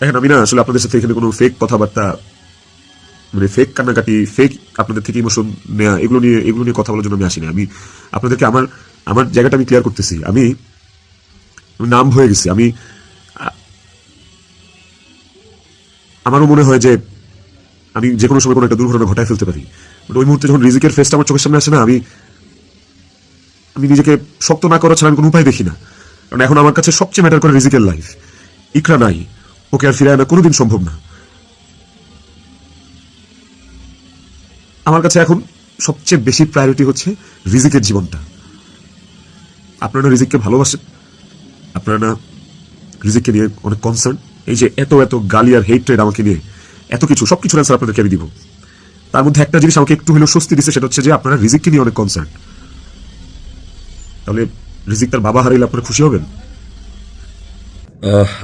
দেখেন আমি না আসলে আপনাদের সাথে এখানে কোনো ফেক কথাবার্তা মানে ফেক কান্নাকাটি ফেক আপনাদের থেকে ইমোশন নেওয়া এগুলো নিয়ে কথা বলার জন্য আমি আসিনি। আমি আপনাদেরকে আমার আমার জায়গাটা আমি ক্লিয়ার করতেছি। আমি নাম হয়ে গেছি। আমারও মনে হয় যে আমি যে কোনো সময় কোনো একটা দুর্ঘটনা ঘটায় ফেলতে পারি। ওই মুহূর্তে যখন রিজিকের ফেসটা আমার চোখের সামনে আসে না, আমি নিজেকে শক্ত না করা ছাড়া আমি কোনো উপায় দেখি না। কারণ এখন আমার কাছে সবচেয়ে ম্যাটার করে রিজিকের লাইফ। ইকরা নাই, ওকে আর ফিরে আনা কোনোদিন সম্ভব না। আমার কাছে এখন সবচেয়ে বেশি প্রায়োরিটি হচ্ছে রিজিকের জীবনটা। আপনারা রিজিককে ভালোবাসেন, আপনারা না রিজিককে নিয়ে অনেক কনসার্ন। এই যে এত এত গালি আর হেট্রেড আমাকে নিয়ে এত কিছু, সবকিছুর অ্যান্সার আপনাদেরকে আমি দিব। তার মধ্যে একটা জিনিস আমাকে একটু হলেও স্বস্তি দিচ্ছে, সেটা হচ্ছে যে আপনারা রিজিককে নিয়ে অনেক কনসার্ন। তাহলে রিজিক তার বাবা হারাইলে আপনারা খুশি হবেন?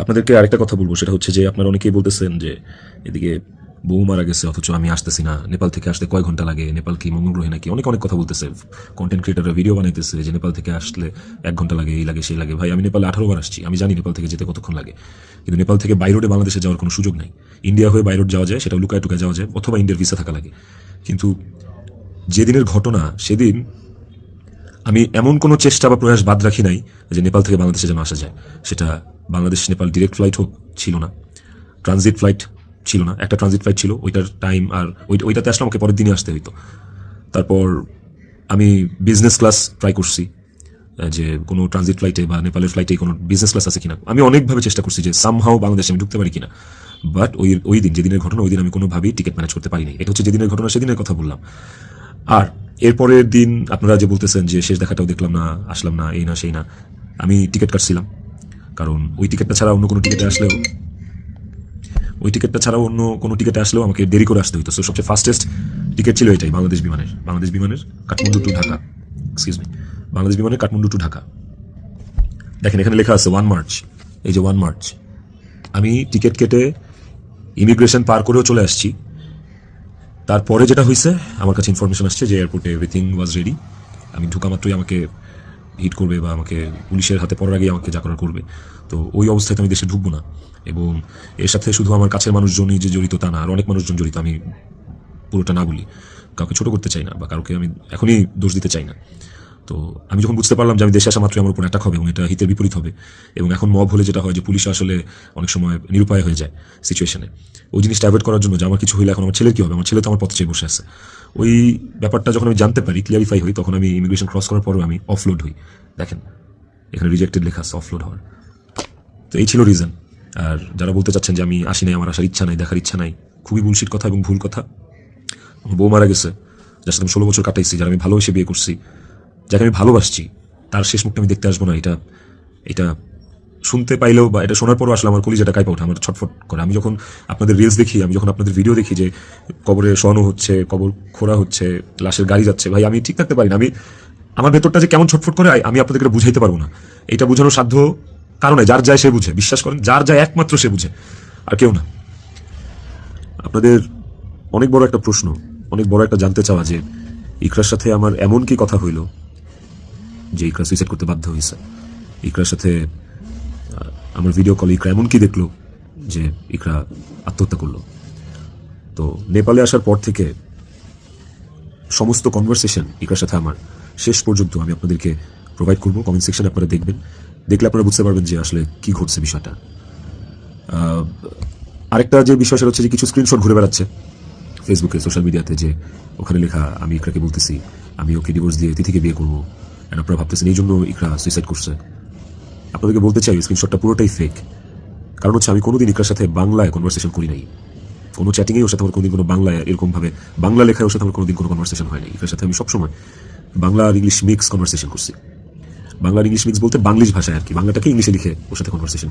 আপনাদেরকে আরেকটা কথা বলবো, সেটা হচ্ছে যে আপনারা অনেকেই বলতেছেন যে এদিকে বউ মারা গেছে অথচ আমি আসতেছি না, নেপাল থেকে আসতে কয় ঘন্টা লাগে, নেপাল কি মঙ্গল গ্রহে নাকি, অনেক অনেক কথা বলতেছে। কন্টেন্ট ক্রিয়েটাররা ভিডিও বানাইতেছে যে নেপাল থেকে আসলে 1 ঘন্টা লাগে, এই লাগে সেই লাগে। ভাই আমি নেপালে 18 বার আসছি, আমি জানি নেপাল থেকে যেতে কতক্ষণ লাগে। কিন্তু নেপাল থেকে বাই রোডে বাংলাদেশে যাওয়ার কোনো সুযোগ নাই। ইন্ডিয়া হয়ে বাই রোড যাওয়া যায়, সেটা লুকায় টুকায় যাওয়া যায়, অথবা ইন্ডিয়ার ভিসা থাকা লাগে। কিন্তু যেদিনের ঘটনা সেদিন আমি এমন কোনো চেষ্টা বা প্রয়াস বাদ রাখি নাই যে নেপাল থেকে বাংলাদেশে যেন আসা যায়। সেটা বাংলাদেশ নেপাল ডিরেক্ট ফ্লাইট হোক, ছিল না। ট্রানজিট ফ্লাইট ছিল না, একটা ট্রানজিট ফ্লাইট ছিল, ওইটার টাইম আর ওইটাতে আসলে আমাকে পরের দিনই আসতে হইতো। তারপর আমি বিজনেস ক্লাস ট্রাই করছি, যে কোনো ট্রানজিট ফ্লাইটে বা নেপালের ফ্লাইটে কোনো বিজনেস ক্লাস আছে কিনা। আমি অনেকভাবে চেষ্টা করছি যে সামহাও বাংলাদেশে আমি ঢুকতে পারি কিনা। বাট ওই দিন যেদিনের ঘটনা, ওই দিন আমি কোনোভাবেই টিকিট ম্যানেজ করতে পারিনি। এটা হচ্ছে যেদিনের ঘটনা সেদিনের কথা বললাম। আর এরপরের দিন আপনারা যে বলতেছেন যে শেষ দেখাটাও দেখলাম না, আসলাম না, এই না সেই না, আমি টিকিট কাটছিলাম। কারণ ওই টিকিটটা ছাড়া অন্য কোনো টিকিটে আসলেও আমাকে দেরি করে আসতে হইতো। সো সবচেয়ে ফাস্টেস্ট টিকিট ছিল এটাই, বাংলাদেশ বিমানের কাঠমান্ডু টু ঢাকা। বাংলাদেশ বিমানের কাঠমান্ডু টু ঢাকা। দেখেন এখানে লেখা আছে 1 মার্চ। এই যে 1 মার্চ আমি টিকিট কেটে ইমিগ্রেশন পার করেও চলে আসছি। তারপরে যেটা হয়েছে, আমার কাছে ইনফরমেশন আসছে যে এয়ারপোর্টে এভরিথিং ওয়াজ রেডি। আমি ঢোকা মাত্রই আমাকে হিট করবে বা আমাকে পুলিশের হাতে পড়ার আগেই আমাকে যা করার করবে। তো ওই অবস্থায় আমি দেশে ঢুকবো না। এবং এর সাথে শুধু আমার কাছের মানুষজনই যে জড়িত তা না, আর অনেক মানুষজন জড়িত। আমি পুরোটা না বলি, কাউকে ছোট করতে চাই না বা কাউকে আমি এখনই দোষ দিতে চাই না। তো আমি যখন বুঝতে পারলাম যে আমি দেশে আসা মাত্রই আমার উপর অ্যাটাক হবে এবং এটা হিতের বিপরীত হবে, এবং এখন মব হলে যেটা হয় যে পুলিশ আসলে অনেক সময় নিরুপায় হয়ে যায় সিচুয়েশনে, ওই জিনিসটা অ্যাভয়েড করার জন্য যে আমার কিছু হইলে এখন আমার ছেলের কী হবে, আমার ছেলে তো আমার পথে চেয়ে বসে আছে, ওই ব্যাপারটা যখন আমি জানতে পারি, ক্লিয়ারিফাই হই, তখন আমি ইমিগ্রেশন ক্রস করার পরেও আমি অফলোড হই। দেখেন এখানে রিজেক্টেড লেখা আছে, অফলোড হওয়ার। তো এই ছিল রিজন। আর যারা বলতে চাচ্ছেন যে আমি আসি নাই, আমার আসার ইচ্ছা নাই, দেখার ইচ্ছা নাই, খুবই বুলশিট কথা এবং ভুল কথা। আমার বউ মারা গেছে, যার সাথে আমি 16 বছর কাটাইছি, যারা আমি ভালোবেসে বিয়ে করছি, যাকে আমি ভালোবাসছি, তার শেষ মুখটা আমি দেখতে আসবো না, এটা শুনতে পাইলেও বা এটা শোনার পরও আসলে আমার কলিজাটা কাঁপা ওঠে, আমার ছটফট করে। আমি যখন আপনাদের রিলস দেখি, আমি যখন আপনাদের ভিডিও দেখি যে কবরে শোয়ানো হচ্ছে, কবর খোঁড়া হচ্ছে, লাশের গাড়ি যাচ্ছে, ভাই আমি ঠিক থাকতে পারি না। আমার ভেতরটা যে কেমন ছটফট করে আমি আপনাদেরকে বুঝাইতে পারবো না। এটা বুঝানোর সাধ্য কারণে যার যায় সে বুঝে, বিশ্বাস করেন, যার যায় একমাত্র সে বুঝে, আর কেউ না। আপনাদের অনেক বড় একটা প্রশ্ন, অনেক বড় একটা জানতে চাওয়া যে ইকরার সাথে আমার এমন কি কথা হইল যে ইকরা সুইসাইড করতে বাধ্য হয়েছে। ইকরার সাথে আমার ভিডিও কলে ইকরা এমন কি দেখলো যে ইকরা আত্মহত্যা করলো। তো নেপালে আসার পর থেকে সমস্ত কনভারসেশন ইকরার সাথে আমার শেষ পর্যন্ত আমি আপনাদেরকে প্রোভাইড করবো। কমেন্ট সেকশনে আপনারা দেখবেন, দেখলে আপনারা বুঝতে পারবেন যে আসলে কি ঘটছে বিষয়টা। আরেকটা যে বিষয় সেটা হচ্ছে যে কিছু স্ক্রিনশট ঘুরে বেড়াচ্ছে ফেসবুকে, সোশ্যাল মিডিয়াতে, যে ওখানে লেখা আমি ইকরাকে বলতেছি আমি ওকে ডিভোর্স দিয়ে তিথিকে বিয়ে করবো, আপনারা ভাবতেছেন এই জন্য ইকরা সুইসাইড করছে। আপনাদেরকে বলতে চাই স্ক্রিনশটটা পুরোটাই ফেক। কারণ হচ্ছে আমি কোনোদিন ইকরার সাথে বাংলায় কনভারসেশন করি নাই, কোনো চ্যাটিংয়ে ওর সাথে আমার কোনোদিন কোনো বাংলায় এরকমভাবে বাংলা লেখায় ওর সাথে আমার কোনোদিন কোনো কনভারসেশন হয় নাই। ইকরার সাথে আমি সবসময় বাংলা আর ইংলিশ মিক্স কনভারসেশন করছি। বাংলা আর ইংলিশ মিক্স বলতে বাংলিশ ভাষায় আর কি, বাংলাটাকে ইংলিশে লিখে ওর সাথে কনভারসেশন